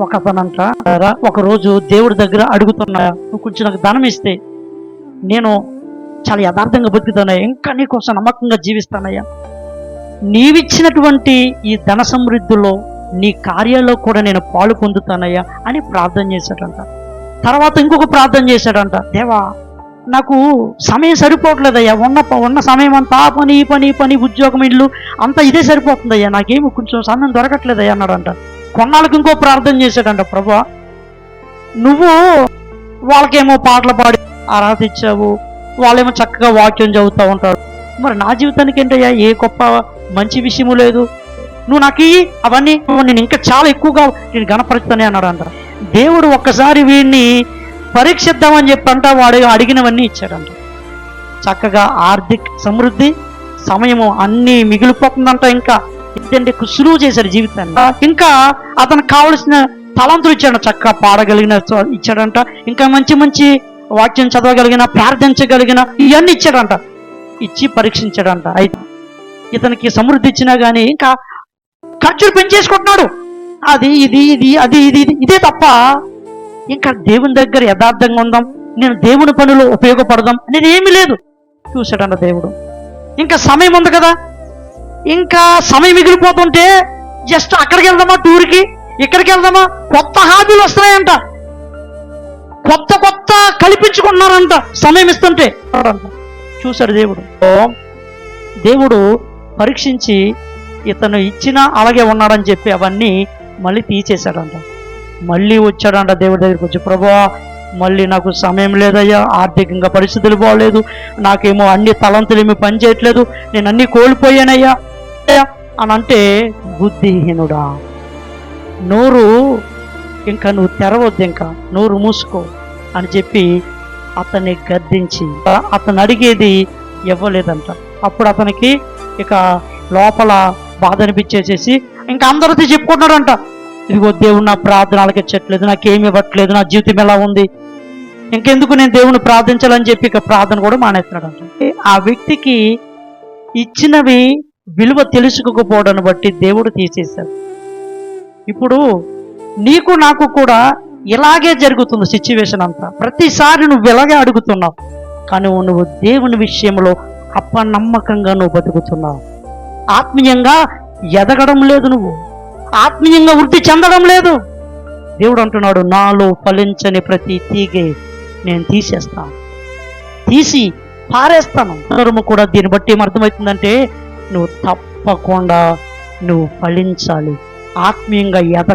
ఒక అతనంట ఒక రోజు దేవుడి దగ్గర అడుగుతున్నా, నువ్వు కొంచెం నాకు ధనం ఇస్తే నేను చాలా యథార్థంగా బతుకుతానయ్యా, ఇంకా నీకోసం నమ్మకంగా జీవిస్తానయ్యా, నీవిచ్చినటువంటి ఈ ధన సమృద్ధిలో నీ కార్యాల్లో కూడా నేను పాలు పొందుతానయ్యా అని ప్రార్థన చేశాడంట. తర్వాత ఇంకొక ప్రార్థన చేశాడంట, దేవా నాకు సమయం సరిపోవట్లేదయ్యా, ఉన్న సమయం అంతా పని పని పని ఉద్యోగం ఇల్లు అంతా ఇదే సరిపోతుందయ్యా, నాకేమి కొంచెం సమయం దొరకట్లేదయ్యా అన్నాడంట. కొన్నాళ్ళకి ఇంకో ప్రార్థన చేశాడంట, ప్రభువా నువ్వు వాళ్ళకేమో పాటలు పాడి అర్హత ఇచ్చావు, వాళ్ళేమో చక్కగా వాక్యం చదువుతూ ఉంటారు, మరి నా జీవితానికి ఏంటయ్యా ఏ గొప్ప మంచి విషయము లేదు, నువ్వు నాకు అవన్నీ నేను ఇంకా చాలా ఎక్కువగా నేను గణపరుస్తానే అన్నాడంట. దేవుడు ఒక్కసారి వీడిని పరీక్షిద్దామని చెప్పంట, వాడు అడిగినవన్నీ ఇచ్చాడంట. చక్కగా ఆర్థిక సమృద్ధి, సమయము అన్నీ మిగిలిపోతుందంట. ఇంకా ఏంటంటే సులువు చేశాడు జీవితాన్ని. ఇంకా అతనికి కావలసిన తలంతులు ఇచ్చాడు, చక్కగా పాడగలిగిన ఇచ్చాడంట, ఇంకా మంచి మంచి వాక్యం చదవగలిగిన, ప్రార్థించగలిగిన ఇవన్నీ ఇచ్చాడంట. ఇచ్చి పరీక్షించాడంట. అయితే ఇతనికి సమృద్ధి ఇచ్చినా కానీ ఇంకా ఖర్చులు పెంచేసుకుంటున్నాడు, అది ఇది ఇది అది ఇది ఇదే తప్ప ఇంకా దేవుని దగ్గర యథార్థంగా ఉందాం, నేను దేవుని పనులు ఉపయోగపడదాం అనేది ఏమీ లేదు. చూశాడంట దేవుడు. ఇంకా సమయం ఉంది కదా, ఇంకా సమయం మిగిలిపోతుంటే జస్ట్ అక్కడికి వెళ్దామా, టూర్కి ఇక్కడికి వెళ్దామా, కొత్త హాబీలు వస్తున్నాయంట, కొత్త కొత్త కల్పించుకుంటున్నారంట సమయం ఇస్తుంటే. చూశాడు దేవుడు. దేవుడు పరీక్షించి ఇతను ఇచ్చినా అలాగే ఉన్నాడని చెప్పి అవన్నీ మళ్ళీ తీసేశాడంట. మళ్ళీ వచ్చాడంట దేవుడి దగ్గరికి వచ్చి, ప్రభువా మళ్ళీ నాకు సమయం లేదయ్యా, ఆర్థికంగా పరిస్థితులు బాగలేదు, నాకేమో అన్ని తలంతులు ఏమి పని చేయట్లేదు, నేను అన్నీ కోల్పోయానయ్యా అని అంటే, బుద్ధిహీనుడా నోరు ఇంకా నువ్వు తెరవద్దు, ఇంకా నోరు మూసుకో అని చెప్పి అతన్ని గద్దించి అతను అడిగేది ఇవ్వలేదంట. అప్పుడు అతనికి ఇక లోపల బాధ అనిపించేసేసి ఇంకా అందరితో చెప్పుకుంటున్నాడంట, ఇదిగో దేవుడు నా ప్రార్థనలకు ఇచ్చట్లేదు, నాకేమి ఇవ్వట్లేదు, నా జీవితం ఎలా ఉంది, ఇంకెందుకు నేను దేవుని ప్రార్థించాలని చెప్పి ఇక ప్రార్థన కూడా మానేస్తున్నాడంట. ఆ వ్యక్తికి ఇచ్చినవి విలువ తెలుసుకోకపోవడాన్ని బట్టి దేవుడు తీసేశాడు. ఇప్పుడు నీకు నాకు కూడా ఇలాగే జరుగుతుంది సిచ్యువేషన్ అంతా. ప్రతిసారి నువ్వు ఇలాగే అడుగుతున్నావు, కానీ నువ్వు దేవుని విషయంలో అపనమ్మకంగా నువ్వు బతుకుతున్నావు. ఆత్మీయంగా ఎదగడం లేదు, నువ్వు ఆత్మీయంగా వృద్ధి చెందడం లేదు. దేవుడు అంటున్నాడు, నాలో ఫలించని ప్రతి తీగే నేను తీసేస్తాను, తీసి పారేస్తాను. అందరము కూడా దీన్ని బట్టి ఏమర్థమవుతుందంటే, నువ్వు తప్పకుండా నువ్వు ఫలించాలి, ఆత్మీయంగా ఎదగ